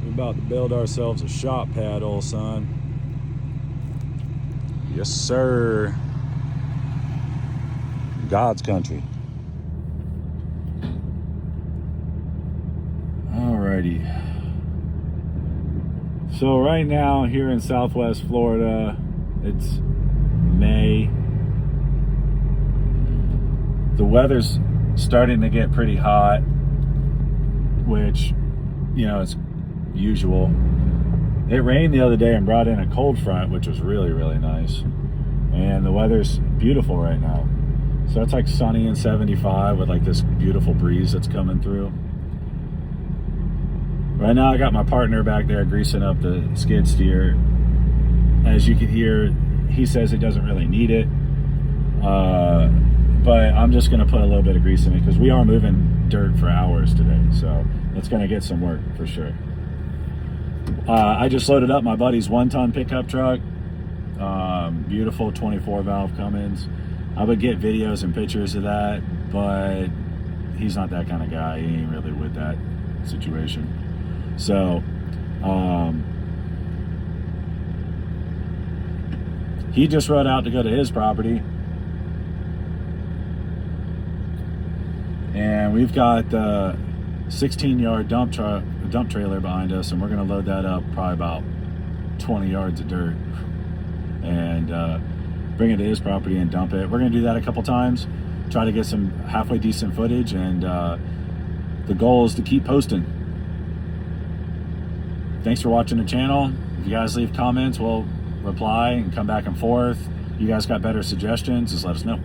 We're about to build ourselves a shop paddle, son. Yes, sir. God's country. Alrighty. So right now here in Southwest Florida, it's May. The weather's starting to get pretty hot, which, you know, it's usual. It rained the other day and brought in a cold front, which was really, really nice. And the weather's beautiful right now. So it's like sunny and 75 with like this beautiful breeze that's coming through. Right now I got my partner back there greasing up the skid steer. As you can hear, he says it doesn't really need it. But I'm just gonna put a little bit of grease in it because we are moving dirt for hours today. So it's gonna get some work for sure. I just loaded up my buddy's 1-ton pickup truck. Beautiful 24 valve Cummins. I would get videos and pictures of that, but he's not that kind of guy. He ain't really with that situation. So he just rode out to go to his property, and we've got the 16-yard dump trailer behind us, and we're going to load that up probably about 20 yards of dirt and bring it to his property and dump it. We're going to do that a couple times, try to get some halfway decent footage, and the goal is to keep posting. Thanks for watching the channel. If you guys leave comments, we'll reply and come back and forth. You guys got better suggestions, just let us know.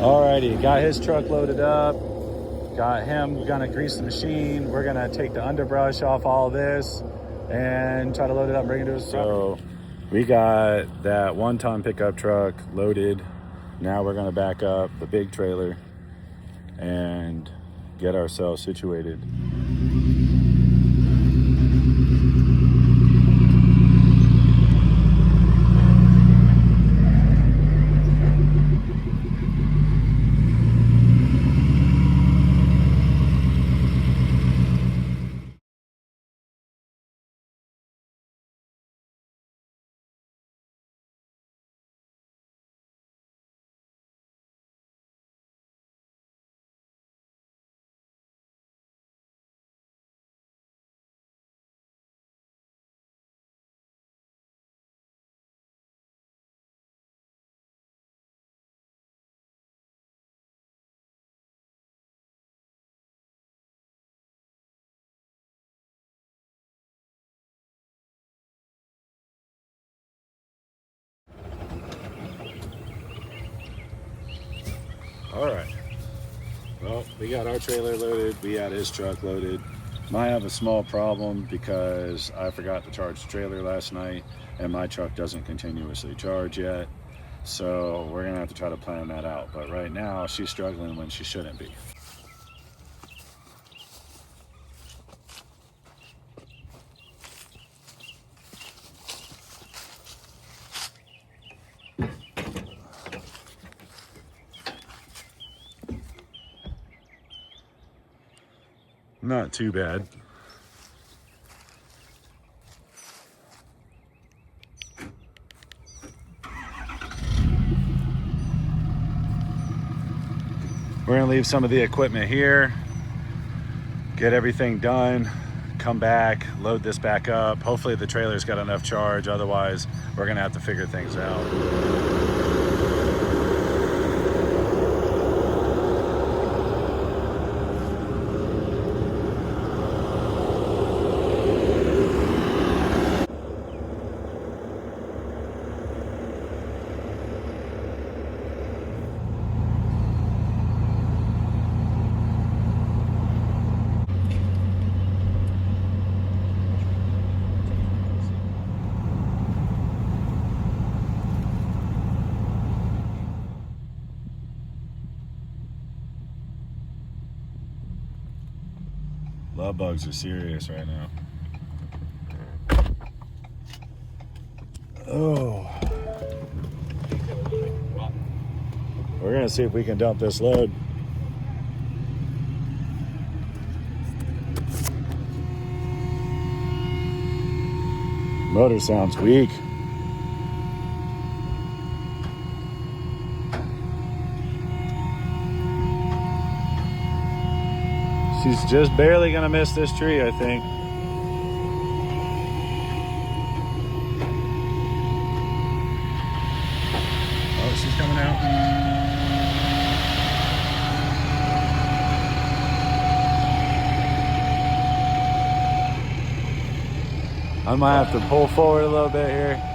Alrighty, got his truck loaded up. Got him, we're gonna grease the machine. We're gonna take the underbrush off all this and try to load it up and bring it to his truck. So we got that 1-ton pickup truck loaded. Now we're gonna back up the big trailer and get ourselves situated. All right. Well, we got our trailer loaded. We got his truck loaded. Might have a small problem because I forgot to charge the trailer last night and my truck doesn't continuously charge yet. So we're gonna have to try to plan that out. But right now she's struggling when she shouldn't be. Not too bad. We're gonna leave some of the equipment here, get everything done, come back, load this back up. Hopefully the trailer's got enough charge, otherwise we're gonna have to figure things out. Love bugs are serious right now. Oh. We're gonna see if we can dump this load. Motor sounds weak. She's just barely gonna miss this tree, I think. Oh, she's coming out. I might have to pull forward a little bit here.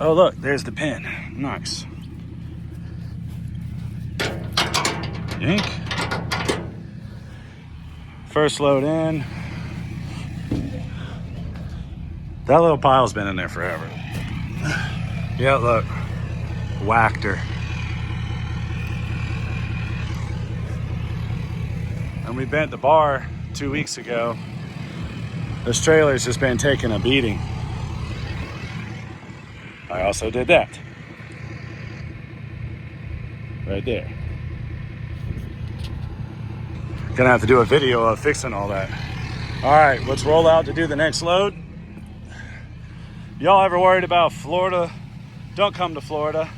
Oh look, there's the pin. Nice. Yank. First load in. That little pile's been in there forever. Yeah, look. Whacked her. And we bent the bar 2 weeks ago. This trailer's just been taking a beating. I also did that. Right there. Gonna have to do a video of fixing all that. All right, let's roll out to do the next load. Y'all ever worried about Florida? Don't come to Florida.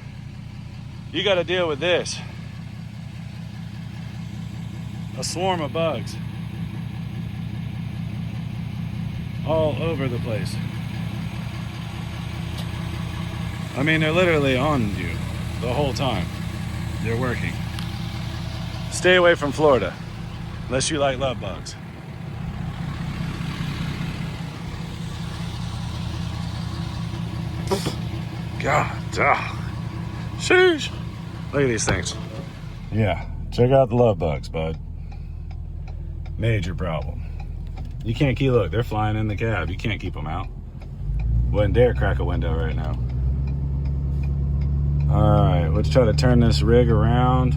you got to deal with this. A swarm of bugs all over the place. I mean, they're literally on you the whole time they're working. Stay away from Florida unless you like love bugs. God, sheesh. Look at these things. Yeah, check out the love bugs, bud. Major problem. You can't keep, look, they're flying in the cab. You can't keep them out. Wouldn't dare crack a window right now. All right, let's try to turn this rig around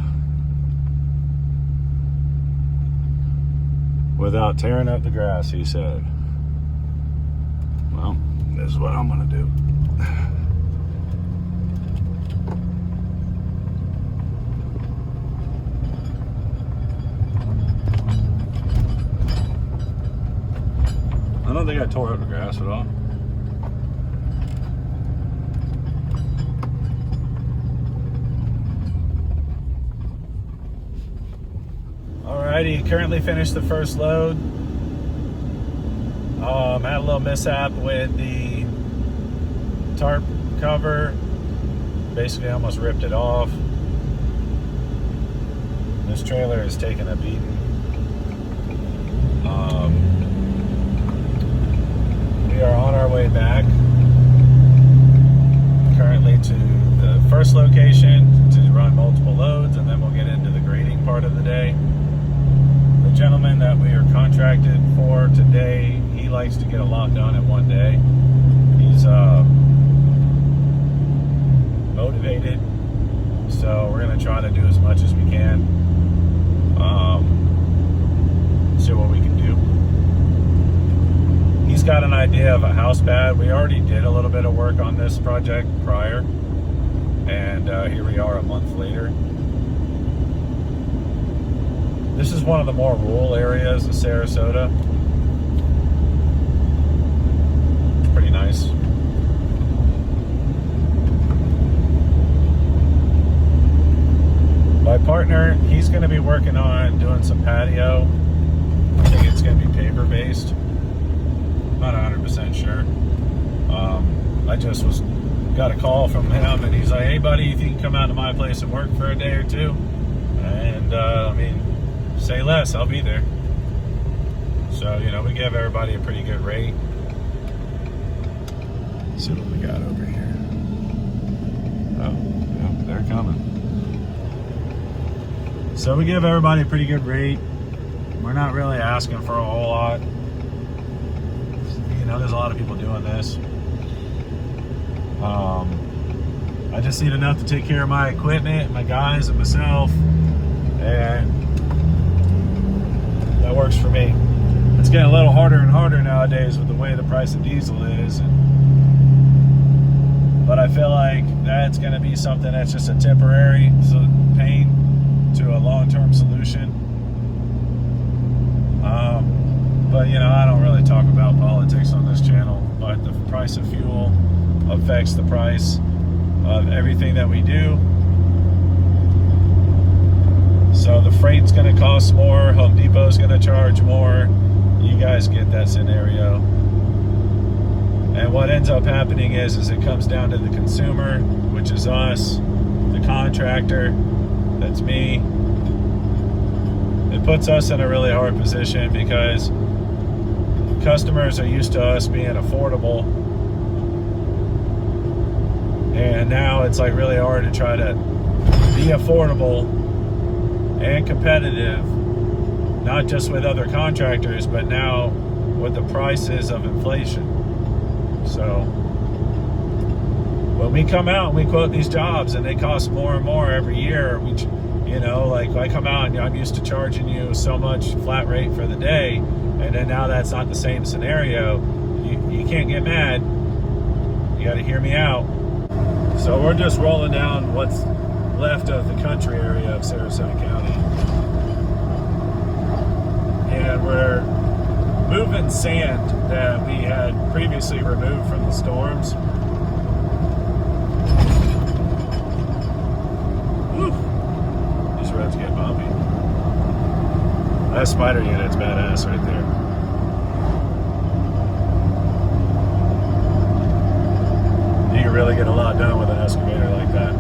without tearing up the grass, he said. Well, this is what I'm gonna do. I don't think I tore up the grass at all. Alrighty, currently finished the first load. Had a little mishap with the tarp cover. Basically almost ripped it off. This trailer is taking a beating. We are on our way back currently to the first location to run multiple loads, and then we'll get into the grading part of the day. The gentleman that we are contracted for today, he likes to get a lot done in one day. He's motivated, so we're going to try to do as much as we can. See what we can do. He's got an idea of a house pad. We already did a little bit of work on this project prior, and here we are a month later. This is one of the more rural areas of Sarasota. It's pretty nice. My partner, he's going to be working on doing some patio. I think it's going to be paper based. Not 100% sure. I just got a call from him, and he's like, "Hey buddy, if you can come out to my place and work for a day or two," and I mean, say less, I'll be there. So, you know, we give everybody a pretty good rate. Let's see what we got over here. Oh, yeah, they're coming. So we give everybody a pretty good rate. We're not really asking for a whole lot. You know, there's a lot of people doing this. I just need enough to take care of my equipment, my guys, and myself, and that works for me. It's getting a little harder and harder nowadays with the way the price of diesel is, but I feel like that's going to be something that's just a temporary pain to a long-term solution. But you know, I don't really talk about politics on this channel, but the price of fuel affects the price of everything that we do. So the freight's going to cost more, Home Depot's going to charge more. You guys get that scenario. And what ends up happening is it comes down to the consumer, which is us, the contractor, that's me. It puts us in a really hard position because customers are used to us being affordable, and now it's like really hard to try to be affordable and competitive, not just with other contractors, but now with the prices of inflation. So when we come out and we quote these jobs and they cost more and more every year, you know, like I come out and I'm used to charging you so much flat rate for the day, and then now that's not the same scenario. You can't get mad. You got to hear me out. So we're just rolling down what's left of the country area of Sarasota County, and we're moving sand that we had previously removed from the storms. roads get bumpy. That spider unit's badass right there. You can really get a lot done with an excavator like that.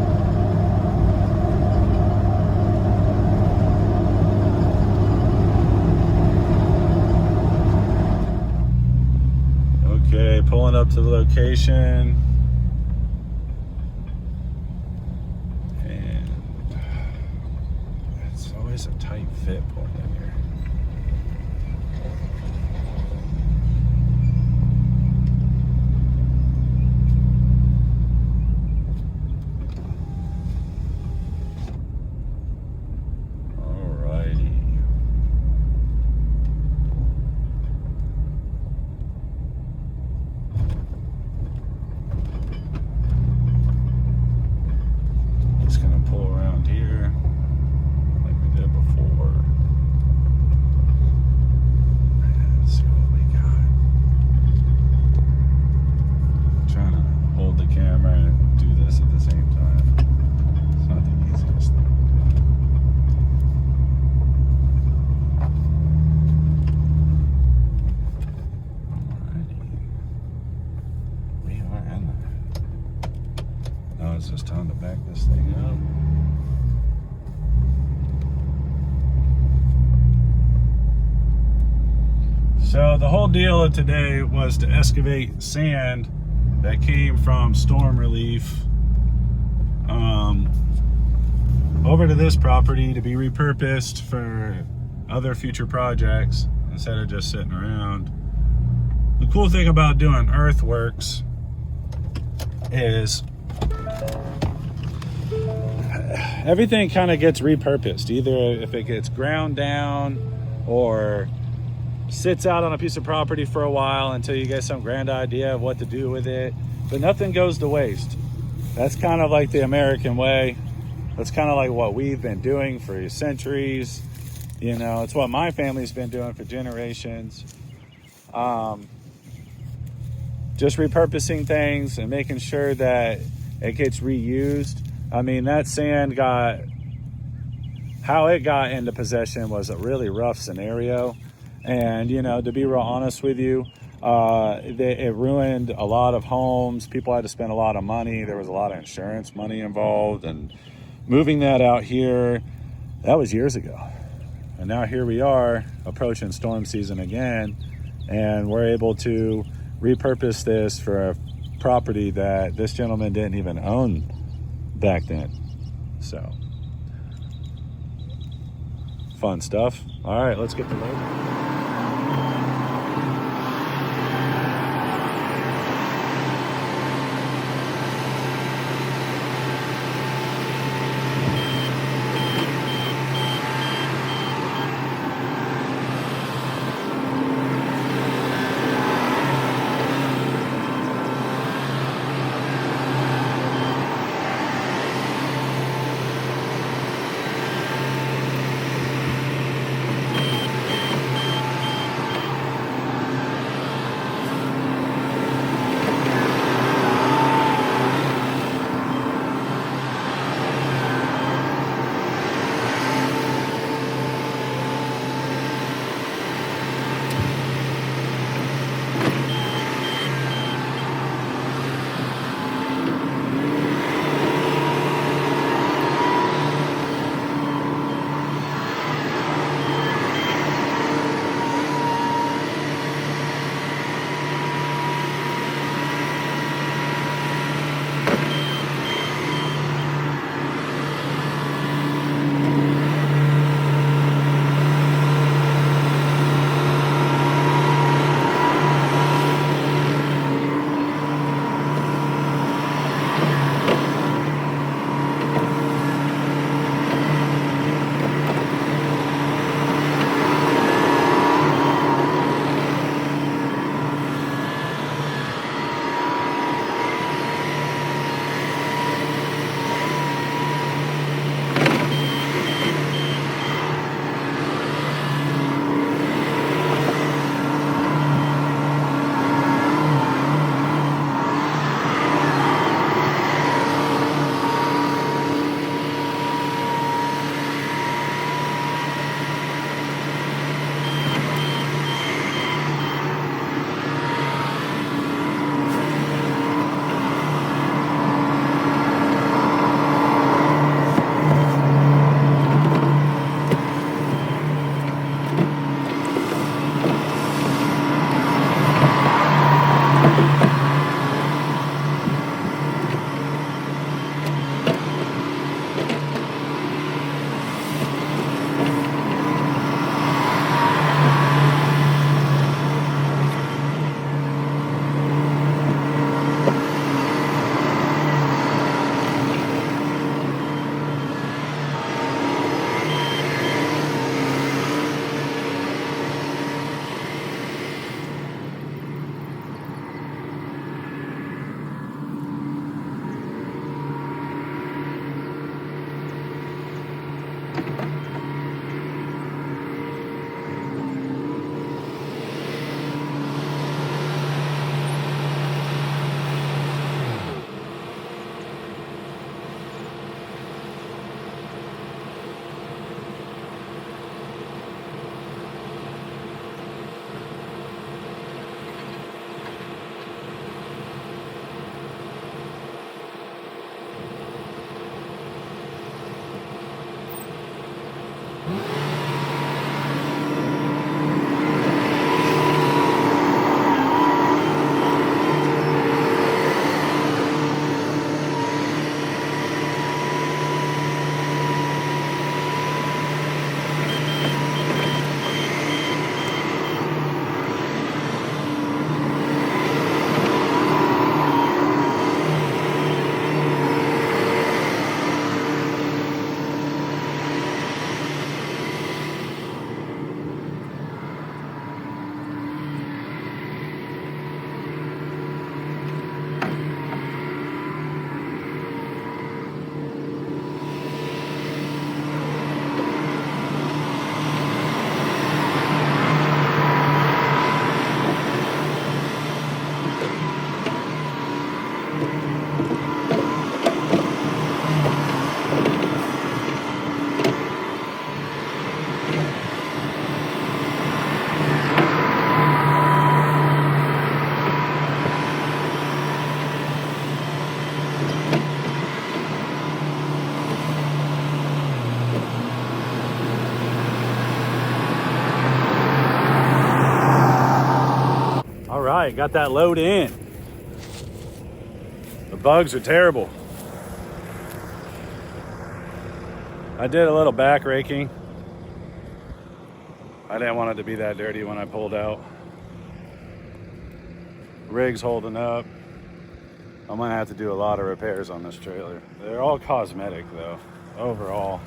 Okay, pulling up to the location. And it's always a tight fit pulling in here. It's just time to back this thing up. So the whole deal of today was to excavate sand that came from storm relief over to this property to be repurposed for other future projects instead of just sitting around. The cool thing about doing earthworks is everything kind of gets repurposed, either if it gets ground down or sits out on a piece of property for a while until you get some grand idea of what to do with it, but nothing goes to waste. That's kind of like the American way. That's kind of like what we've been doing for centuries. You know, it's what my family's been doing for generations. Just repurposing things and making sure that it gets reused. I mean, that sand how it got into possession was a really rough scenario. And, you know, to be real honest with you, it ruined a lot of homes. People had to spend a lot of money. There was a lot of insurance money involved. And moving that out here, that was years ago. And now here we are approaching storm season again. And we're able to repurpose this for a property that this gentleman didn't even own back then. So, fun stuff. All right, let's get to loading. All right, got that load in. The bugs are terrible. I did a little back raking. I didn't want it to be that dirty when I pulled out. Rig's holding up. I'm gonna have to do a lot of repairs on this trailer. They're all cosmetic though. Overall,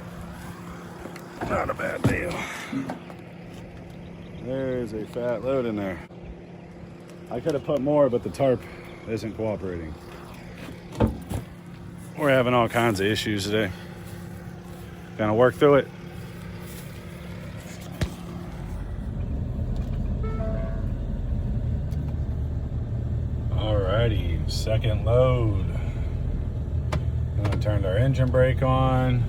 not a bad deal. There's a fat load in there. I could have put more, but the tarp isn't cooperating. We're having all kinds of issues today. Gonna work through it. Alrighty, second load. Gonna turn our engine brake on.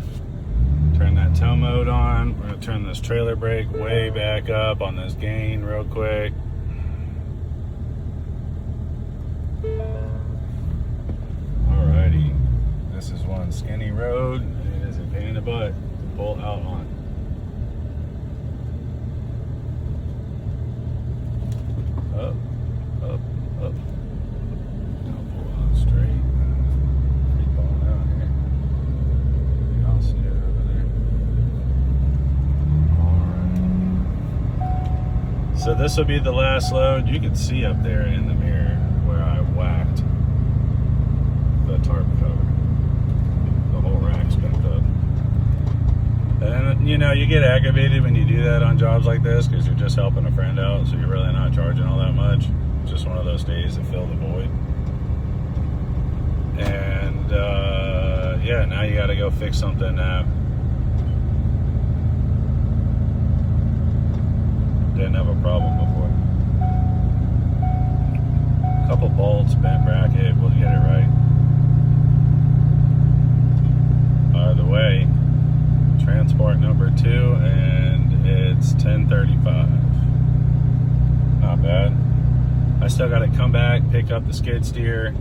Turn that tow mode on. We're gonna turn this trailer brake way back up on this gain real quick. Alrighty, this is one skinny road. It is a pain in the butt to pull out on. Up, up, up. Now pull out straight. Keep on out here. I'll see it over there. Alright. So this will be the last load. You can see up there in the mirror where I whacked the tarp cover. The whole rack's bent up. And you know, you get aggravated when you do that on jobs like this because you're just helping a friend out, so you're really not charging all that much. It's just one of those days that fill the void. And yeah, now you gotta go fix something that didn't have a problem before. A couple bolts, bent bracket, we'll get it right. By the way, transport number 2, and it's 10:35. Not bad. I still got to come back, pick up the skid steer,